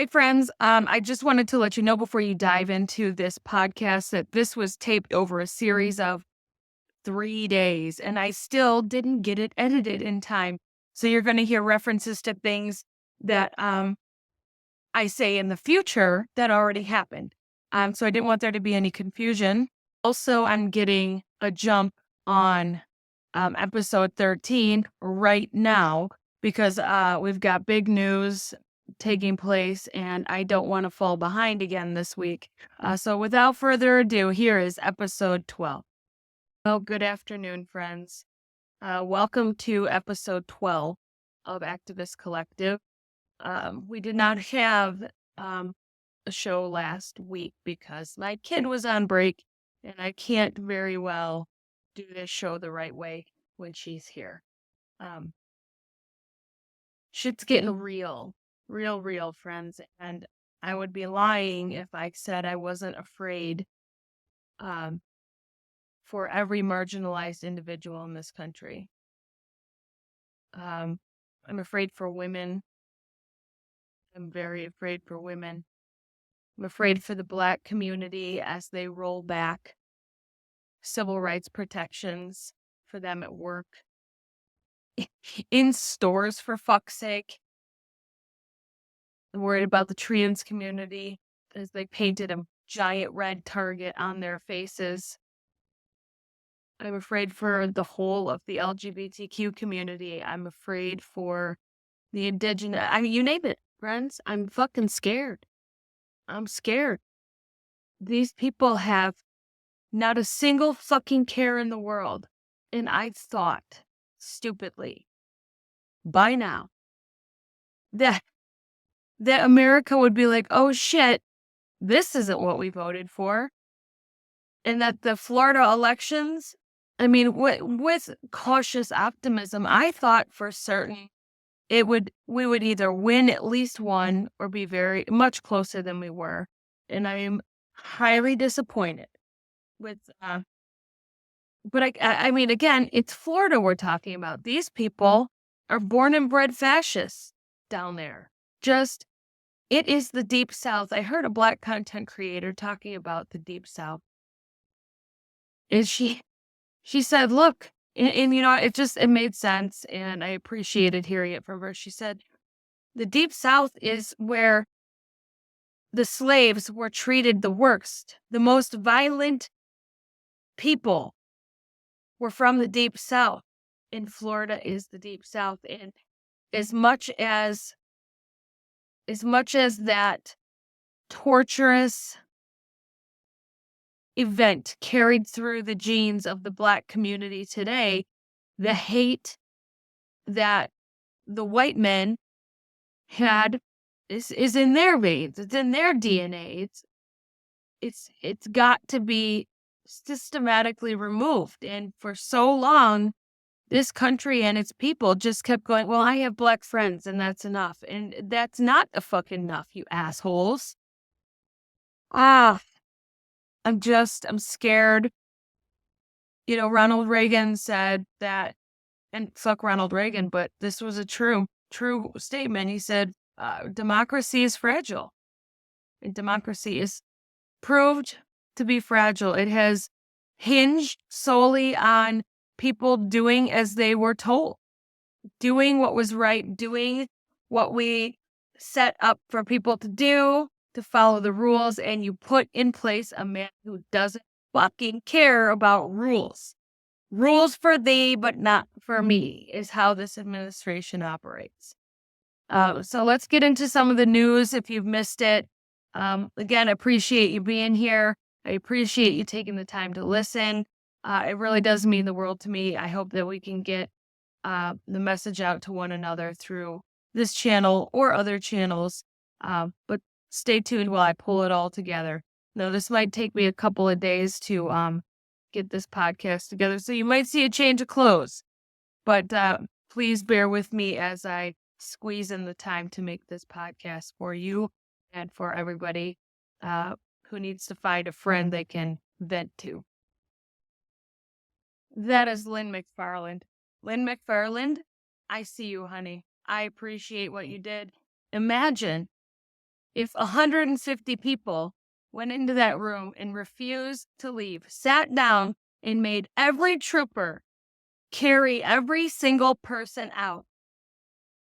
Hi, friends. I just wanted to let you know before you dive into this podcast that this was taped over a series of 3 days, and I still didn't get it edited in time. So you're going to hear references to things that I say in the future that already happened. So I didn't want there to be any confusion. Also, I'm getting a jump on episode 13 right now because we've got big news taking place and I don't want to fall behind again this week. So without further ado, here is episode 12. Well, good afternoon, friends. Welcome to episode 12 of Activist Collective. We did not have a show last week because my kid was on break and I can't very well do this show the right way when she's here. Shit's getting real, friends. And I would be lying if I said I wasn't afraid um, for every marginalized individual in this country. I'm afraid for women. I'm very afraid for women. I'm afraid for the Black community as they roll back civil rights protections for them at work, in stores, for fuck's sake. I'm worried about the trans community as they painted a giant red target on their faces. I'm afraid for the whole of the LGBTQ community. I'm afraid for the indigenous. I mean, you name it, friends. I'm fucking scared. I'm scared. These people have not a single fucking care in the world. And I thought, stupidly, by now, that America would be like, oh shit, this isn't what we voted for. And that the Florida elections, I mean, with cautious optimism, I thought for certain we would either win at least one or be very much closer than we were. And I am highly disappointed with, but I mean, again, it's Florida we're talking about. These people are born and bred fascists down there. Just, it is the Deep South. I heard a Black content creator talking about the Deep South. And she said, look, and you know, it made sense. And I appreciated hearing it from her. She said, the Deep South is where the slaves were treated the worst. The most violent people were from the Deep South. And Florida is the Deep South. And as much as that torturous event carried through the genes of the Black community today, the hate that the white men had is in their veins. It's in their DNA. It's got to be systematically removed. And for so long, this country and its people just kept going, well, I have Black friends and that's enough. And that's not a fucking enough, you assholes. I'm scared. You know, Ronald Reagan said that, and fuck Ronald Reagan, but this was a true statement. He said, democracy is fragile. And democracy is proved to be fragile. It has hinged solely on people doing as they were told, doing what was right, doing what we set up for people to do, to follow the rules, and you put in place a man who doesn't fucking care about rules. Rules for thee, but not for me, is how this administration operates. So let's get into some of the news if you've missed it. Again, I appreciate you being here. I appreciate you taking the time to listen. It really does mean the world to me. I hope that we can get the message out to one another through this channel or other channels. But stay tuned while I pull it all together. Now, this might take me a couple of days to get this podcast together, so you might see a change of clothes. But please bear with me as I squeeze in the time to make this podcast for you and for everybody who needs to find a friend they can vent to. That is Lynn McFarland. Lynn McFarland, I see you, honey. I appreciate what you did. Imagine If 150 people went into that room and refused to leave, sat down and made every trooper carry every single person out,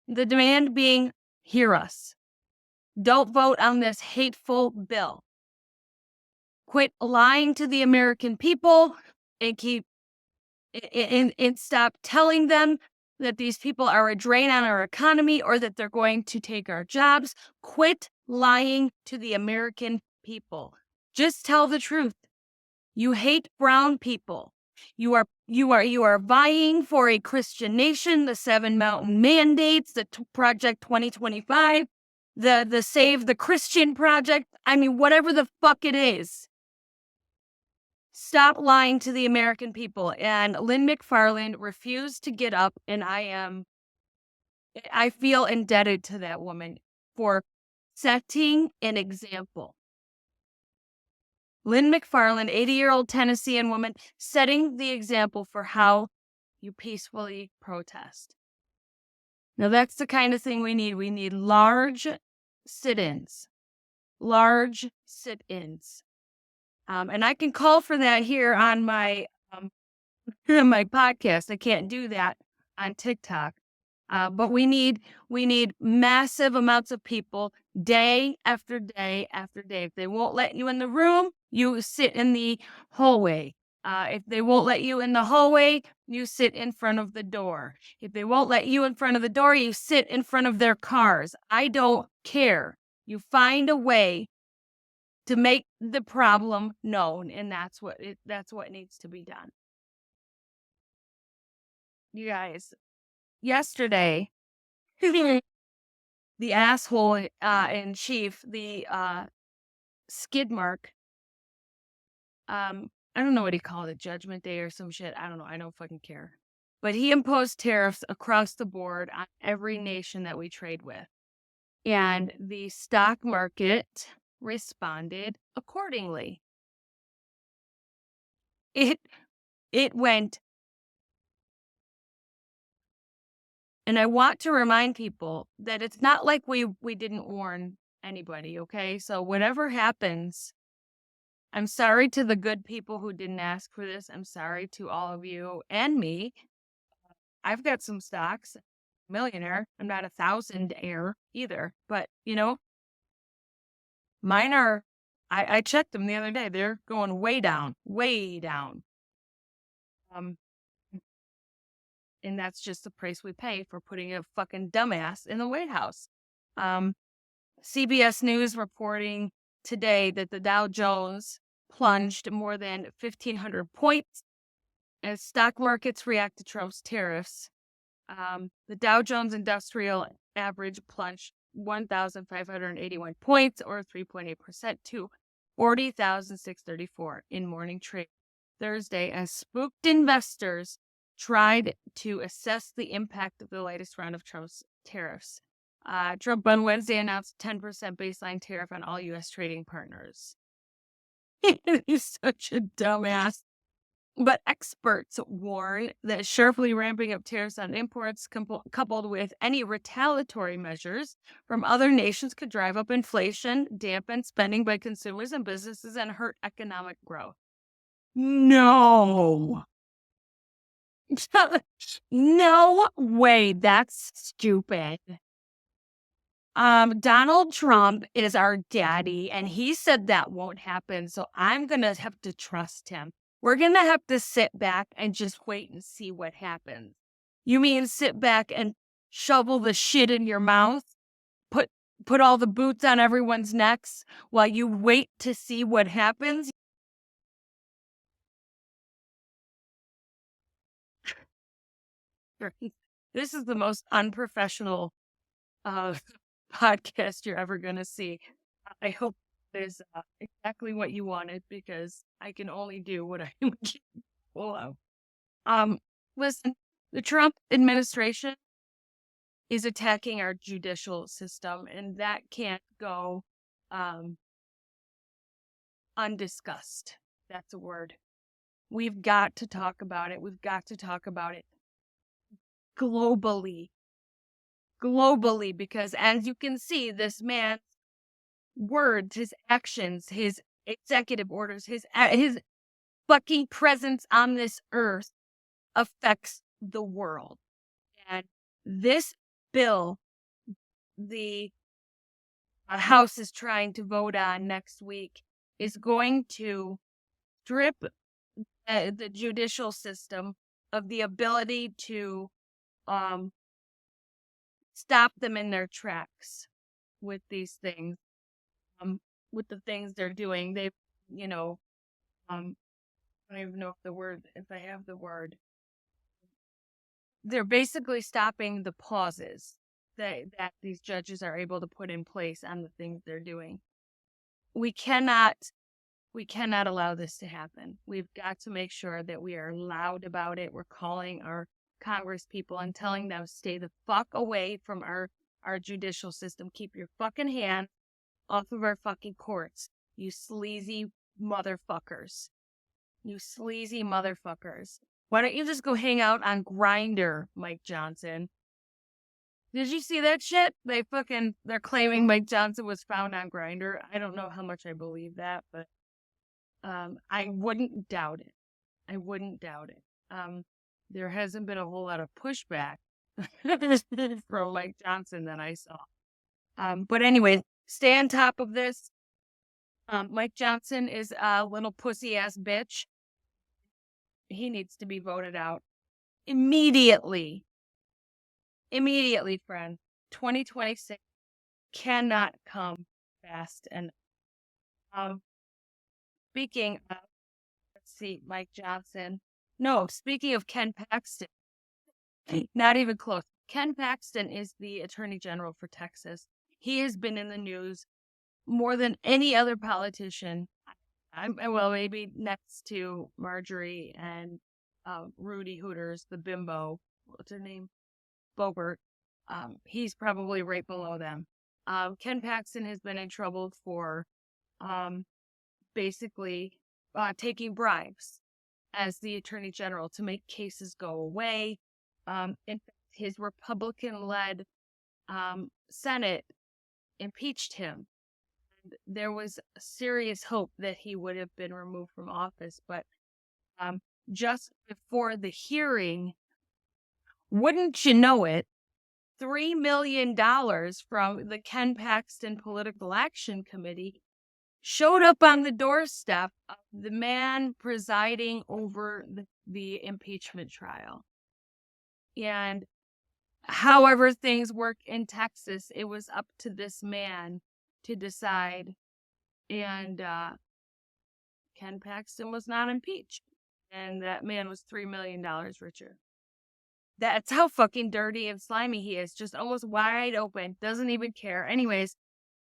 the demand being, hear us. Don't vote on this hateful bill. Quit lying to the American people and stop telling them that these people are a drain on our economy or that they're going to take our jobs. Quit lying to the American people. Just tell the truth. You hate brown people. You are vying for a Christian nation, the 7 Mountain Mandates, the Project 2025, the Save the Christian Project. I mean, whatever the fuck it is. Stop lying to the American people. And Lynn McFarland refused to get up, and I feel indebted to that woman for setting an example. Lynn McFarland, 80-year-old Tennessean woman, setting the example for how you peacefully protest. Now, that's the kind of thing we need. We need large sit-ins. Large sit-ins. And I can call for that here on my my podcast. I can't do that on TikTok. But we need massive amounts of people day after day after day. If they won't let you in the room, you sit in the hallway. If they won't let you in the hallway, you sit in front of the door. If they won't let you in front of the door, you sit in front of their cars. I don't care. You find a way to make the problem known, and that's what needs to be done. You guys, yesterday, the asshole in chief, the skid mark, I don't know what he called it, Judgment Day or some shit. I don't know. I don't fucking care. But he imposed tariffs across the board on every nation that we trade with. And the stock market responded accordingly. It went. And I want to remind people that it's not like we didn't warn anybody, okay? So whatever happens, I'm sorry to the good people who didn't ask for this. I'm sorry to all of you and me. I've got some stocks, millionaire. I'm not 1,000-aire either, but mine are, I checked them the other day. They're going way down, way down. And that's just the price we pay for putting a fucking dumbass in the White House. CBS News reporting today that the Dow Jones plunged more than 1,500 points as stock markets react to Trump's tariffs. The Dow Jones Industrial Average plunged 1,581 points, or 3.8%, to 40,634 in morning trade Thursday, as spooked investors tried to assess the impact of the latest round of Trump's tariffs. Trump on Wednesday announced a 10% baseline tariff on all U.S. trading partners. He's such a dumbass. But experts warn that sharply ramping up tariffs on imports, coupled with any retaliatory measures from other nations, could drive up inflation, dampen spending by consumers and businesses, and hurt economic growth. No. No way. That's stupid. Donald Trump is our daddy, and he said that won't happen. So I'm going to have to trust him. We're going to have to sit back and just wait and see what happens. You mean sit back and shovel the shit in your mouth? Put all the boots on everyone's necks while you wait to see what happens? This is the most unprofessional podcast you're ever going to see. I hope it is exactly what you wanted, because I can only do what I'm capable of. Listen, the Trump administration is attacking our judicial system, and that can't go undiscussed. That's a word. We've got to talk about it. We've got to talk about it globally, because as you can see, this man words, his actions, his executive orders, his fucking presence on this earth affects the world. And this bill, the House is trying to vote on next week, is going to strip the judicial system of the ability to stop them in their tracks with these things, with the things they're doing. They've, I don't even know if I have the word. They're basically stopping the pauses that these judges are able to put in place on the things they're doing. We cannot allow this to happen. We've got to make sure that we are loud about it. We're calling our Congress people and telling them, stay the fuck away from our judicial system. Keep your fucking hand off of our fucking courts, you sleazy motherfuckers. You sleazy motherfuckers. Why don't you just go hang out on Grindr, Mike Johnson? Did you see that shit? They're claiming Mike Johnson was found on Grindr. I don't know how much I believe that, but I wouldn't doubt it. There hasn't been a whole lot of pushback from Mike Johnson that I saw. But anyway, stay on top of this. Mike Johnson is a little pussy ass bitch. He needs to be voted out immediately. Immediately, friend. 2026 cannot come fast. And speaking of, let's see, Mike Johnson. No, speaking of Ken Paxton, not even close. Ken Paxton is the Attorney General for Texas. He has been in the news more than any other politician. Well, maybe next to Marjorie and Rudy Hooters, the bimbo. What's her name? Bogert. He's probably right below them. Ken Paxton has been in trouble for basically taking bribes as the Attorney General to make cases go away. In fact, his Republican-led Senate impeached him. There was serious hope that he would have been removed from office, but just before the hearing, wouldn't you know it, $3 million from the Ken Paxton Political Action Committee showed up on the doorstep of the man presiding over the impeachment trial. And however things work in Texas, it was up to this man to decide. And Ken Paxton was not impeached. And that man was $3 million richer. That's how fucking dirty and slimy he is. Just almost wide open. Doesn't even care. Anyways,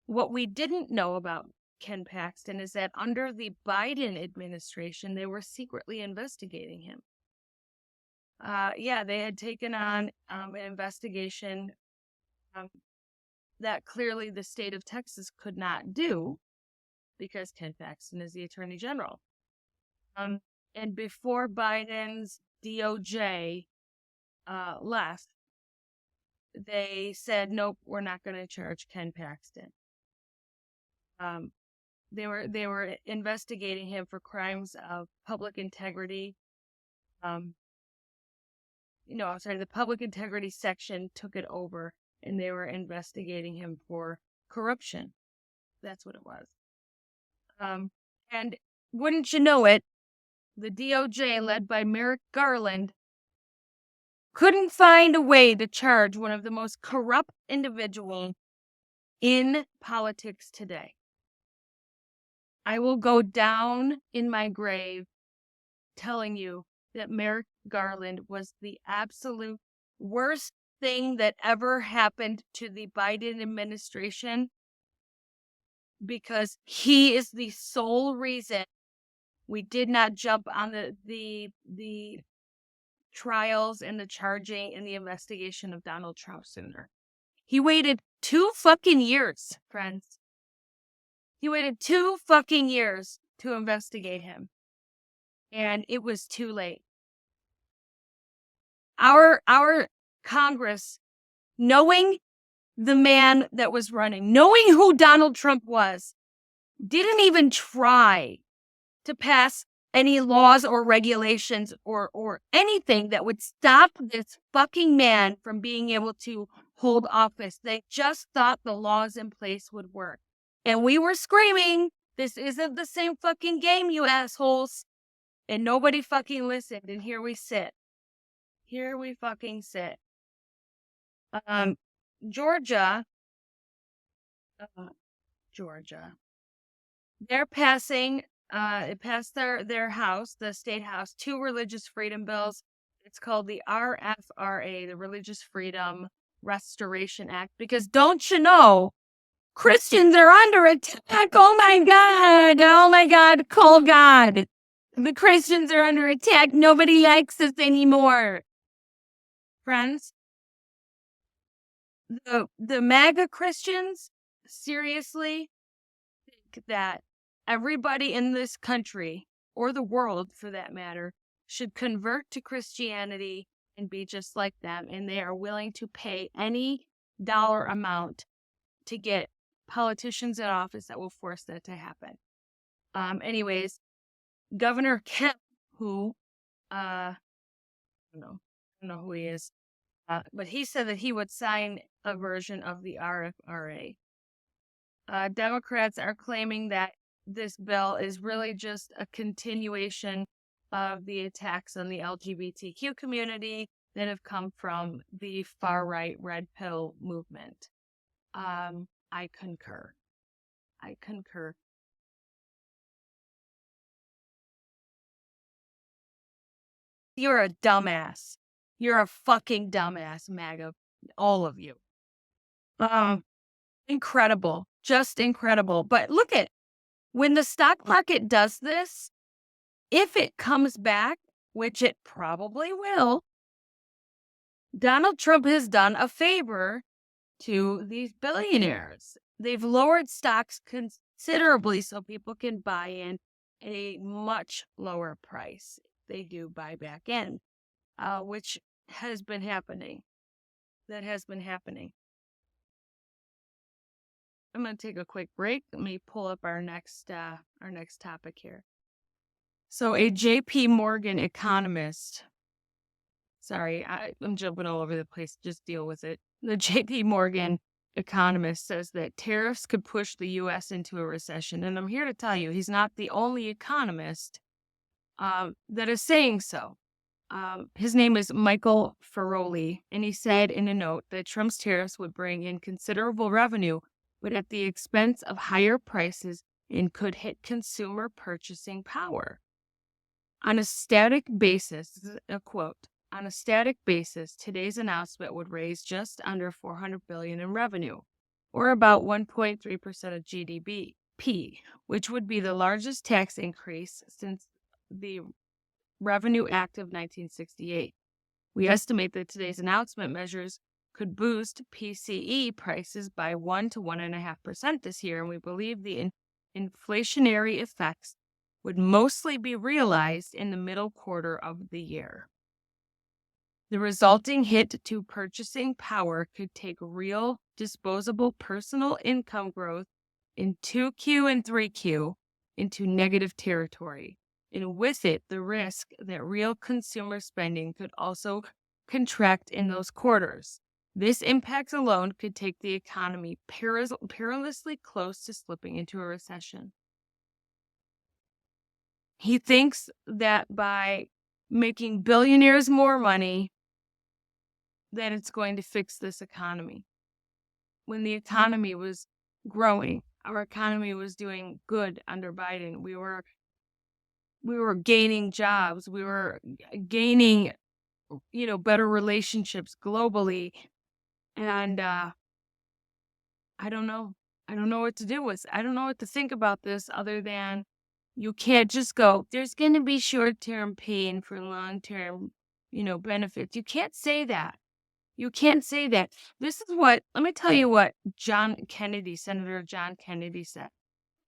what we didn't know about Ken Paxton is that under the Biden administration, they were secretly investigating him. They had taken on an investigation that clearly the state of Texas could not do because Ken Paxton is the Attorney General. And before Biden's DOJ left, they said, nope, we're not going to charge Ken Paxton. They were investigating him for crimes of public integrity. The public integrity section took it over, and they were investigating him for corruption. That's what it was. And wouldn't you know it, the DOJ, led by Merrick Garland, couldn't find a way to charge one of the most corrupt individuals in politics today. I will go down in my grave telling you that Merrick Garland was the absolute worst thing that ever happened to the Biden administration, because he is the sole reason we did not jump on the trials and the charging and the investigation of Donald Trump sooner. He waited 2 fucking years, friends. He waited 2 fucking years to investigate him. And it was too late. Our Congress, knowing the man that was running, knowing who Donald Trump was, didn't even try to pass any laws or regulations or anything that would stop this fucking man from being able to hold office. They just thought the laws in place would work. And we were screaming, this isn't the same fucking game, you assholes. And nobody fucking listened. And here we sit. Here we fucking sit. Georgia. They're passing, it passed their house, the state house, 2 religious freedom bills. It's called the RFRA, the Religious Freedom Restoration Act, because don't you know, Christians are under attack. Oh my God, call God. The Christians are under attack. Nobody likes us anymore. Friends, the MAGA Christians seriously think that everybody in this country, or the world for that matter, should convert to Christianity and be just like them. And they are willing to pay any dollar amount to get politicians in office that will force that to happen. Anyways, Governor Kemp, who, I don't know who he is, but he said that he would sign a version of the RFRA. Democrats are claiming that this bill is really just a continuation of the attacks on the LGBTQ community that have come from the far-right red pill movement. I concur. You're a dumbass. You're a fucking dumbass, MAGA. All of you. Incredible. Just incredible. But look at, when the stock market does this, if it comes back, which it probably will, Donald Trump has done a favor to these billionaires. They've lowered stocks considerably so people can buy in at a much lower price. They do buy back in, which has been happening. That has been happening. I'm going to take a quick break. Let me pull up our next topic here. So a JP Morgan economist, sorry, I'm jumping all over the place, just deal with it. The JP Morgan economist says that tariffs could push the U.S. into a recession. And I'm here to tell you, he's not the only economist that is saying so. His name is Michael Ferroli, and he said in a note that Trump's tariffs would bring in considerable revenue, but at the expense of higher prices and could hit consumer purchasing power. On a static basis, this is a quote, on a static basis, today's announcement would raise just under $400 billion in revenue, or about 1.3% of GDP, which would be the largest tax increase since the Revenue Act of 1968. We estimate that today's announcement measures could boost PCE prices by 1 to 1.5% this year, and we believe the inflationary effects would mostly be realized in the middle quarter of the year. The resulting hit to purchasing power could take real disposable personal income growth in 2Q and 3Q into negative territory, and with it, the risk that real consumer spending could also contract in those quarters. This impact alone could take the economy perilously close to slipping into a recession. He thinks that by making billionaires more money, that it's going to fix this economy. When the economy was growing, our economy was doing good under Biden. We were gaining jobs. We were gaining, better relationships globally. And I don't know. I don't know what to do with. I don't know what to think about this other than you can't just go, there's going to be short-term pain for long-term, benefits. You can't say that. You can't say that. Let me tell you what Senator John Kennedy said.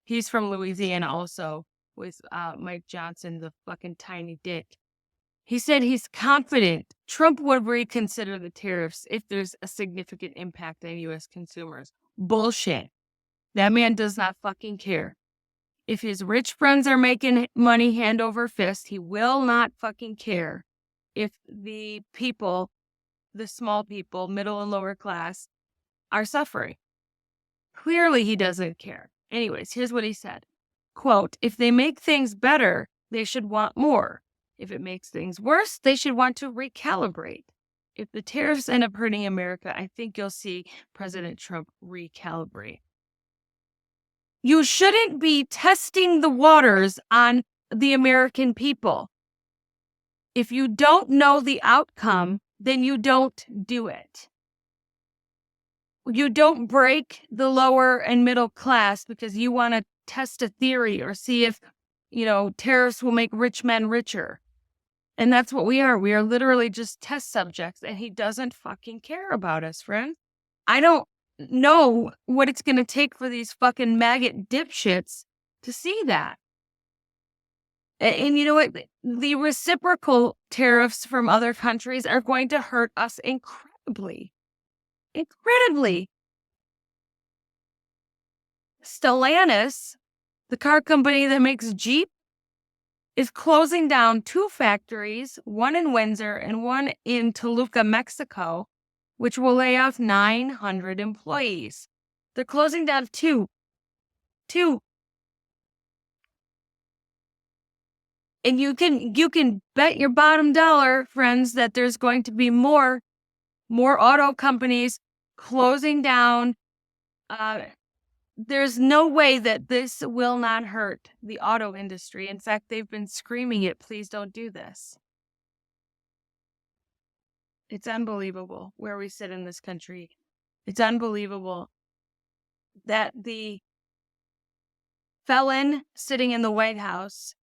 He's from Louisiana also, with Mike Johnson, the fucking tiny dick. He said he's confident Trump would reconsider the tariffs if there's a significant impact on U.S. consumers. Bullshit. That man does not fucking care. If his rich friends are making money hand over fist, he will not fucking care if the people, the small people, middle and lower class, are suffering. Clearly, he doesn't care. Anyways, here's what he said. Quote, if they make things better, they should want more. If it makes things worse, they should want to recalibrate. If the tariffs end up hurting America, I think you'll see President Trump recalibrate. You shouldn't be testing the waters on the American people. If you don't know the outcome, then you don't do it. You don't break the lower and middle class because you want to test a theory or see if, tariffs will make rich men richer. And that's what we are. We are literally just test subjects, and he doesn't fucking care about us, friend. I don't know what it's going to take for these fucking maggot dipshits to see that. And you know what? The reciprocal tariffs from other countries are going to hurt us incredibly. Incredibly. Stellantis, the car company that makes Jeep, is closing down 2 factories, one in Windsor and one in Toluca, Mexico, which will lay off 900 employees. They're closing down 2. And you can bet your bottom dollar, friends, that there's going to be more auto companies closing down. There's no way that this will not hurt the auto industry. In fact, they've been screaming it, please don't do this. It's unbelievable where we sit in this country. It's unbelievable that the felon sitting in the White House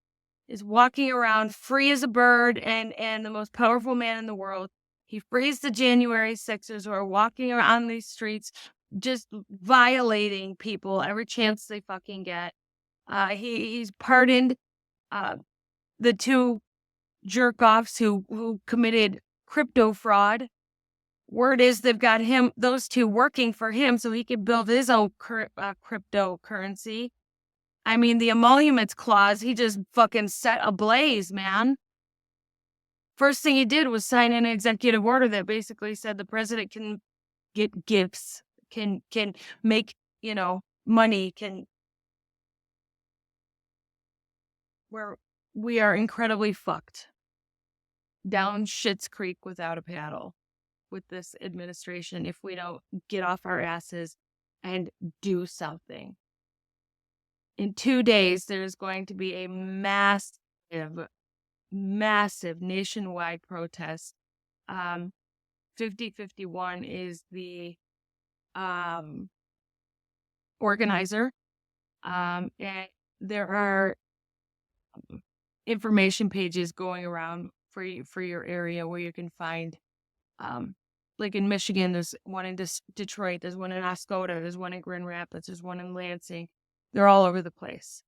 is walking around free as a bird and the most powerful man in the world. He frees the January 6ers who are walking around these streets just violating people every chance they fucking get. He's pardoned the 2 jerk-offs who committed crypto fraud. Word is they've got those 2 working for him so he can build his own cryptocurrency. I mean, the emoluments clause, he just fucking set ablaze, man. First thing he did was sign an executive order that basically said the president can get gifts, can make, money, where we are incredibly fucked down Schitt's Creek without a paddle with this administration if we don't get off our asses and do something. In 2 days, there's going to be a massive nationwide protest. 5051 is the organizer. And there are information pages going around for your area where you can find, like in Michigan, there's one in Detroit, there's one in Oscoda, there's one in Grand Rapids, there's one in Lansing. They're all over the place.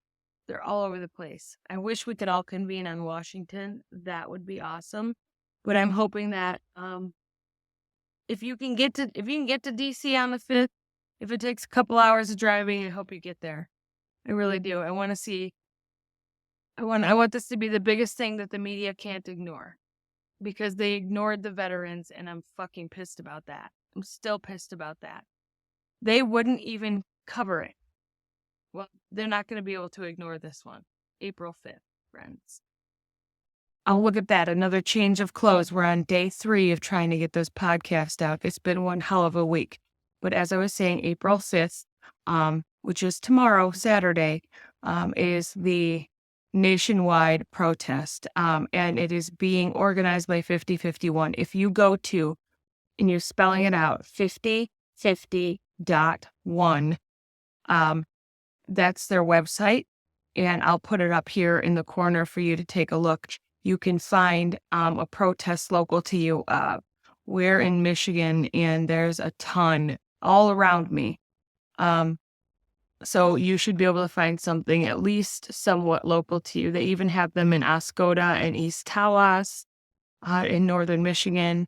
I wish we could all convene on Washington. That would be awesome. But I'm hoping that if you can get to DC on the 5th, if it takes a couple hours of driving, I hope you get there. I really do. I want this to be the biggest thing that the media can't ignore, because they ignored the veterans, and I'm fucking pissed about that. I'm still pissed about that. They wouldn't even cover it. Well, they're not going to be able to ignore this one. April 5th, friends. Oh, look at that. Another change of clothes. We're on day 3 of trying to get those podcasts out. It's been one hell of a week. But as I was saying, April 5th, which is tomorrow, Saturday, is the nationwide protest. And it is being organized by 5051. If you go to, and you're spelling it out, 5050.1, that's their website, and I'll put it up here in the corner for you to take a look. You can find a protest local to you. We're in Michigan, and there's a ton all around me. So you should be able to find something at least somewhat local to you. They even have them in Oscoda and East Tawas. in northern Michigan.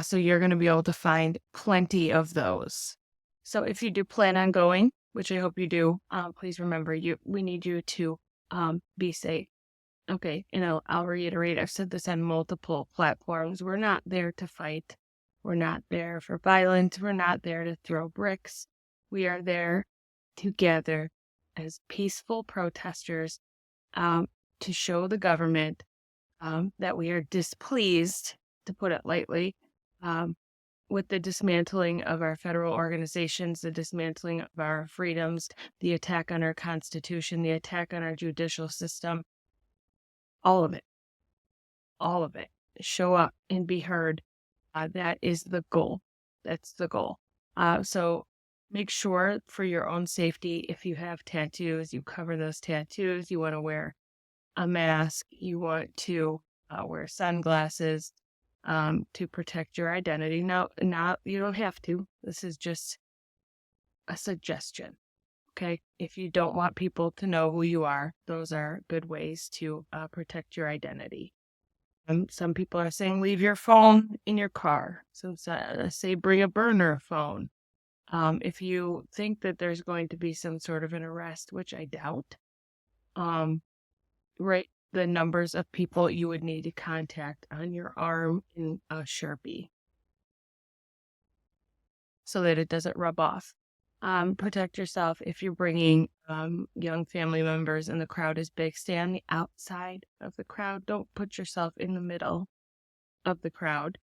So you're going to be able to find plenty of those. So if you do plan on going, which I hope you do, please remember we need you to be safe. Okay, I'll reiterate, I've said this on multiple platforms. We're not there to fight. We're not there for violence. We're not there to throw bricks. We are there to gather as peaceful protesters to show the government that we are displeased, to put it lightly, with the dismantling of our federal organizations, the dismantling of our freedoms, the attack on our Constitution, the attack on our judicial system. All of it. All of it. Show up and be heard. That is the goal. That's the goal. So make sure for your own safety, if you have tattoos, you cover those tattoos. You want to wear a mask. You want to wear sunglasses to protect your identity. Now, you don't have to. This is just a suggestion. Okay, if you don't want people to know who you are, those are good ways to protect your identity. Some people are saying leave your phone in your car. Some say bring a burner phone. If you think that there's going to be some sort of an arrest, which I doubt, write the numbers of people you would need to contact on your arm in a Sharpie so that it doesn't rub off. Protect yourself if you're bringing young family members and the crowd is big. Stay on the outside of the crowd. Don't put yourself in the middle of the crowd.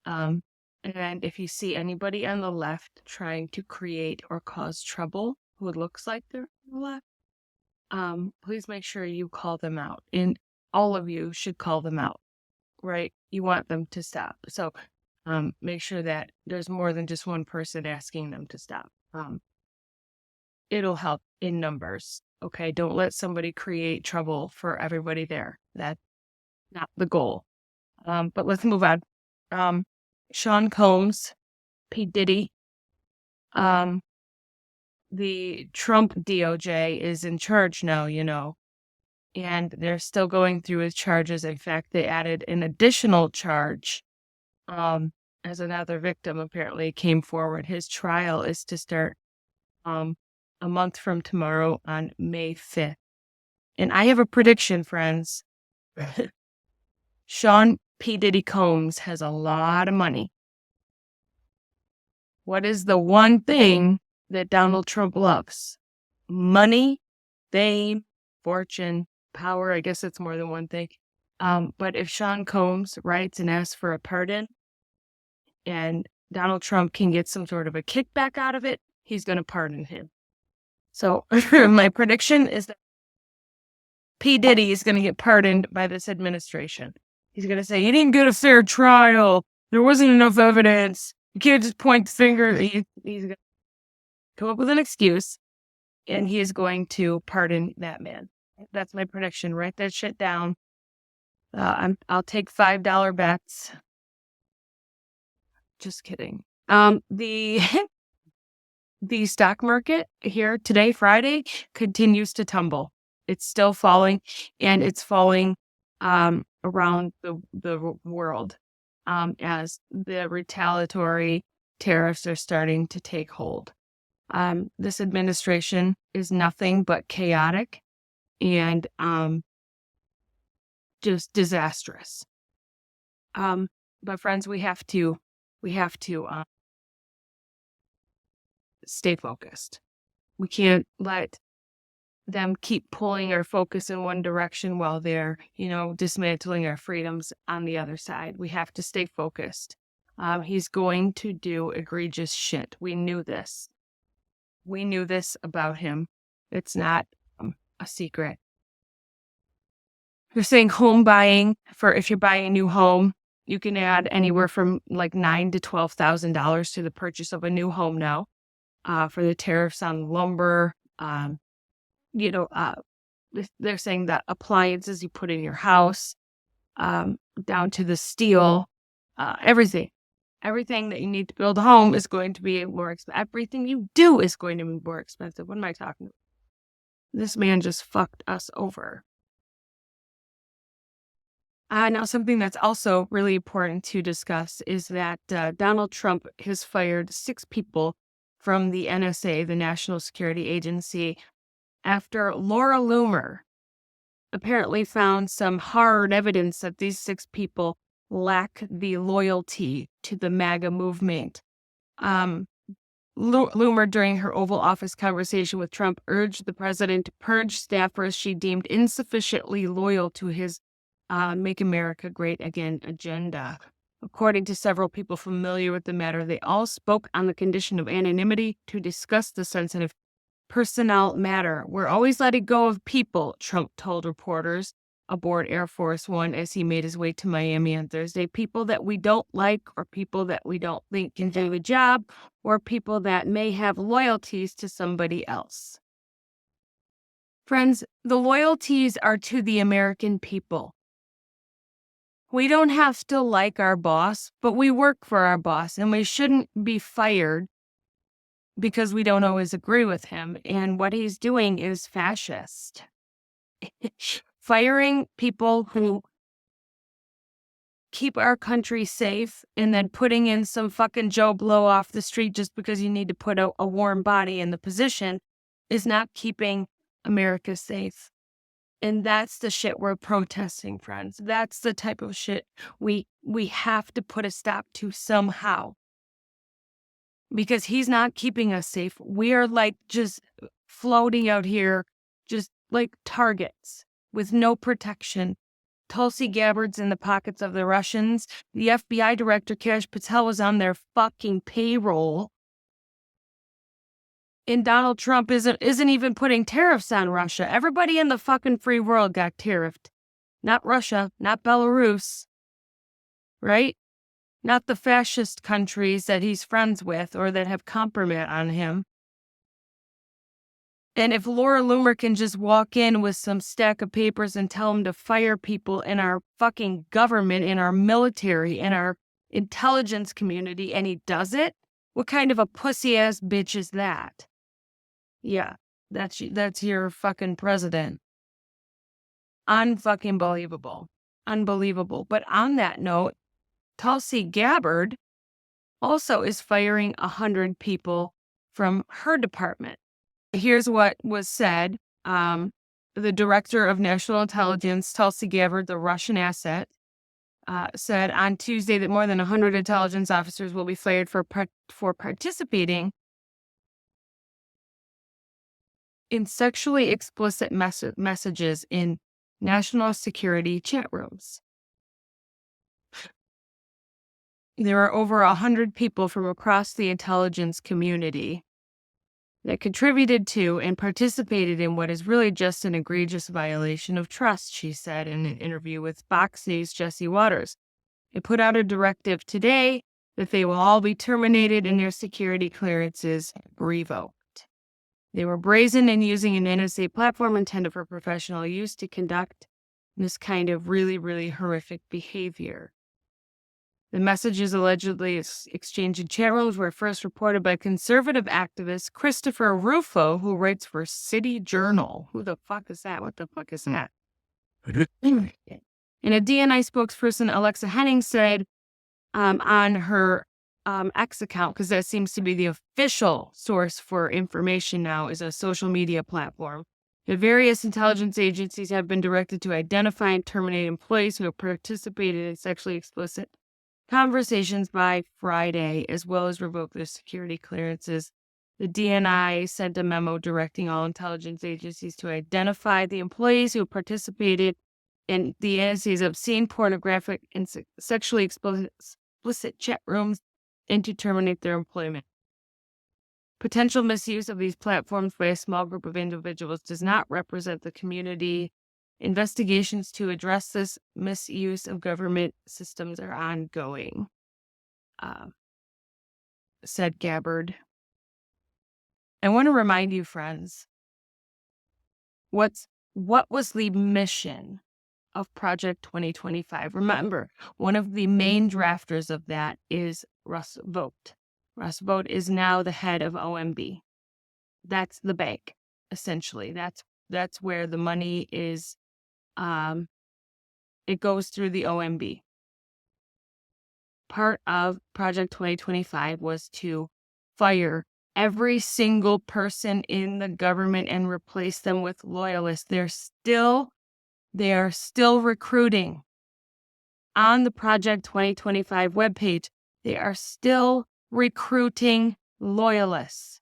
And if you see anybody on the left trying to create or cause trouble who looks like they're on the left, please make sure you call them out. And all of you should call them out, right? You want them to stop. So make sure that there's more than just one person asking them to stop. It'll help in numbers. Okay, don't let somebody create trouble for everybody there. That's not the goal. But let's move on. Sean Combs, P. Diddy, the Trump DOJ is in charge now, and they're still going through his charges. In fact, they added an additional charge as another victim apparently came forward. His trial is to start a month from tomorrow on May 5th. And I have a prediction, friends. Sean P. Diddy Combs has a lot of money. What is the one thing that Donald Trump loves? Money, fame, fortune, power. I guess it's more than one thing. But if Sean Combs writes and asks for a pardon and Donald Trump can get some sort of a kickback out of it, he's going to pardon him. So my prediction is that P. Diddy is going to get pardoned by this administration. He's going to say, he didn't get a fair trial. There wasn't enough evidence. You can't just point the finger. He's going to come up with an excuse, and he is going to pardon that man. That's my prediction. Write that shit down. I'll take $5 bets. Just kidding. The stock market here today, Friday, continues to tumble. It's still falling, and it's falling around the world as the retaliatory tariffs are starting to take hold. This administration is nothing but chaotic and just disastrous. But friends, we have to stay focused. We can't let them keep pulling our focus in one direction while they're, dismantling our freedoms on the other side. We have to stay focused. He's going to do egregious shit. We knew this. We knew this about him. It's not a secret. You're saying home buying, if you're buying a new home, you can add anywhere from like $9,000 to $12,000 to the purchase of a new home now. For the tariffs on lumber, they're saying that appliances you put in your house, down to the steel, everything that you need to build a home is going to be more expensive. Everything you do is going to be more expensive. What am I talking about? This man just fucked us over. Now, something that's also really important to discuss is that Donald Trump has fired 6 people from the NSA, the National Security Agency, after Laura Loomer apparently found some hard evidence that these 6 people lack the loyalty to the MAGA movement. Loomer, during her Oval Office conversation with Trump, urged the president to purge staffers she deemed insufficiently loyal to his Make America Great Again agenda. According to several people familiar with the matter, they all spoke on the condition of anonymity to discuss the sensitive personnel matter. We're always letting go of people, Trump told reporters aboard Air Force One as he made his way to Miami on Thursday. People that we don't like, or people that we don't think can do a job, or people that may have loyalties to somebody else. Friends, the loyalties are to the American people. We don't have to like our boss, but we work for our boss, and we shouldn't be fired because we don't always agree with him. And what he's doing is fascist. Firing people who keep our country safe and then putting in some fucking Joe Blow off the street just because you need to put a warm body in the position is not keeping America safe. And that's the shit we're protesting, friends. That's the type of shit we have to put a stop to somehow. Because he's not keeping us safe. We are like just floating out here, just like targets with no protection. Tulsi Gabbard's in the pockets of the Russians. The FBI director, Kash Patel, was on their fucking payroll. And Donald Trump isn't even putting tariffs on Russia. Everybody in the fucking free world got tariffed. Not Russia, not Belarus, right? Not the fascist countries that he's friends with or that have compromise on him. And if Laura Loomer can just walk in with some stack of papers and tell him to fire people in our fucking government, in our military, in our intelligence community, and he does it, what kind of a pussy-ass bitch is that? Yeah, that's your fucking president. Unfucking believable. Unbelievable. But on that note, Tulsi Gabbard also is firing 100 people from her department. Here's what was said. The director of national intelligence, Tulsi Gabbard, the Russian asset, said on Tuesday that more than 100 intelligence officers will be fired for participating in sexually explicit messages in national security chat rooms. There are over 100 people from across the intelligence community that contributed to and participated in what is really just an egregious violation of trust, she said in an interview with Fox News' Jesse Waters. It put out a directive today that they will all be terminated and their security clearances revoked. They were brazen in using an NSA platform intended for professional use to conduct this kind of really, really horrific behavior. The messages allegedly exchanged in chat rooms were first reported by conservative activist Christopher Rufo, who writes for City Journal. Who the fuck is that? What the fuck is that? And a DNI spokesperson, Alexa Henning, said on her X account, because that seems to be the official source for information now, is a social media platform. The various intelligence agencies have been directed to identify and terminate employees who have participated in sexually explicit conversations by Friday, as well as revoke their security clearances. The DNI sent a memo directing all intelligence agencies to identify the employees who participated in the NSA's obscene, pornographic, and sexually explicit chat rooms and to terminate their employment. Potential misuse of these platforms by a small group of individuals does not represent the community. Investigations to address this misuse of government systems are ongoing, said Gabbard. I want to remind you, friends, what was the mission of Project 2025? Remember, one of the main drafters of that is Russ Vought. Russ Vought is now the head of OMB. That's the bank, essentially. That's where the money is it goes through the OMB. Part of Project 2025 was to fire every single person in the government and replace them with loyalists. They are still recruiting. On the Project 2025 webpage, they are still recruiting loyalists.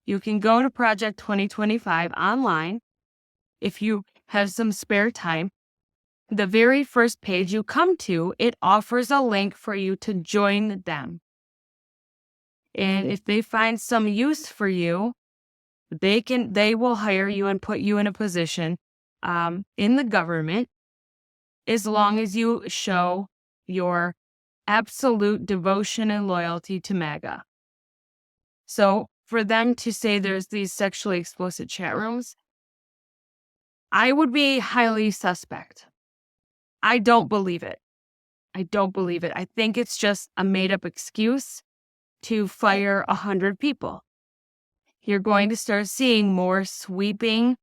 You can go to Project 2025 online if you have some spare time. The very first page you come to, it offers a link for you to join them. And if they find some use for you, they will hire you and put you in a position in the government, as long as you show your absolute devotion and loyalty to MAGA. So for them to say there's these sexually explicit chat rooms, I would be highly suspect. I don't believe it. I think it's just a made-up excuse to fire 100 people. You're going to start seeing more sweeping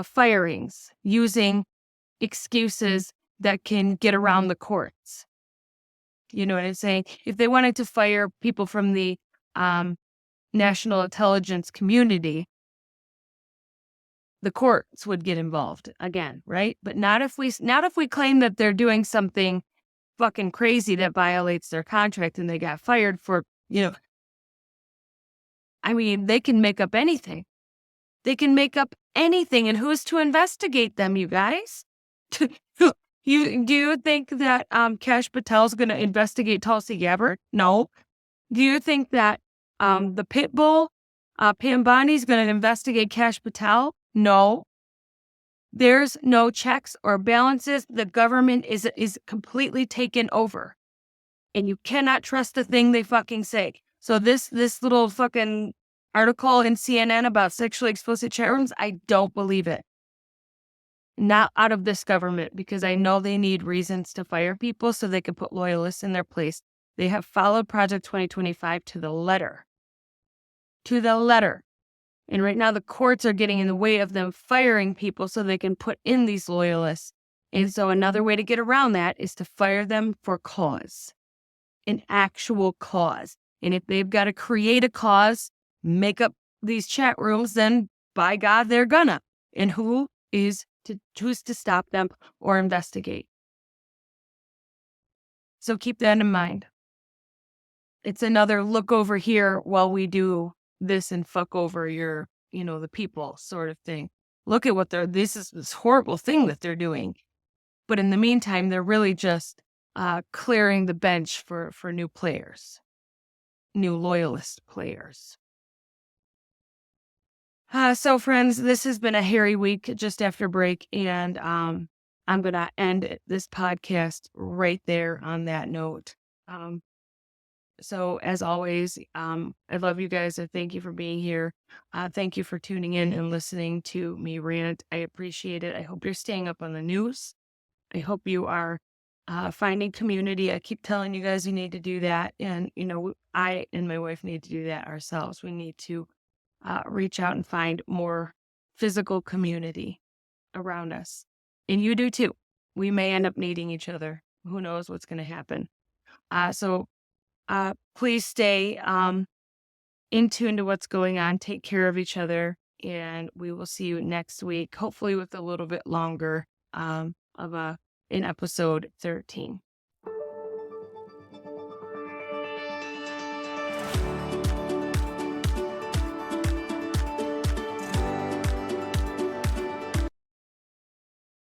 firings using excuses that can get around the courts. You know what I'm saying? If they wanted to fire people from the national intelligence community, the courts would get involved again, right? But not if we claim that they're doing something fucking crazy that violates their contract and they got fired for, I mean, they can make up anything. And who's to investigate them, you guys? Do you think that Kash Patel's going to investigate Tulsi Gabbard? No. Do you think that the pit bull, Pam Bondi's going to investigate Kash Patel? No. There's no checks or balances. The government is completely taken over. And you cannot trust a thing they fucking say. So this little fucking article in CNN about sexually explicit chat rooms, I don't believe it. Not out of this government, because I know they need reasons to fire people so they can put loyalists in their place. They have followed Project 2025 to the letter. To the letter. And right now the courts are getting in the way of them firing people so they can put in these loyalists. And so another way to get around that is to fire them for cause. An actual cause. And if they've got to create a cause, make up these chat rooms, then by God, they're gonna. And who's to stop them or investigate? So keep that in mind. It's another look over here while we do this and fuck over your, the people sort of thing. Look at what this is this horrible thing that they're doing. But in the meantime, they're really just clearing the bench for new players, new loyalist players. So friends, this has been a hairy week just after break, and I'm going to end this podcast right there on that note. So as always, I love you guys. I thank you for being here. Thank you for tuning in and listening to me rant. I appreciate it. I hope you're staying up on the news. I hope you are finding community. I keep telling you guys you need to do that. And, I and my wife need to do that ourselves. We need to reach out and find more physical community around us. And you do too. We may end up needing each other. Who knows what's going to happen. So please stay in tune to what's going on. Take care of each other. And we will see you next week, hopefully with a little bit longer in episode 13.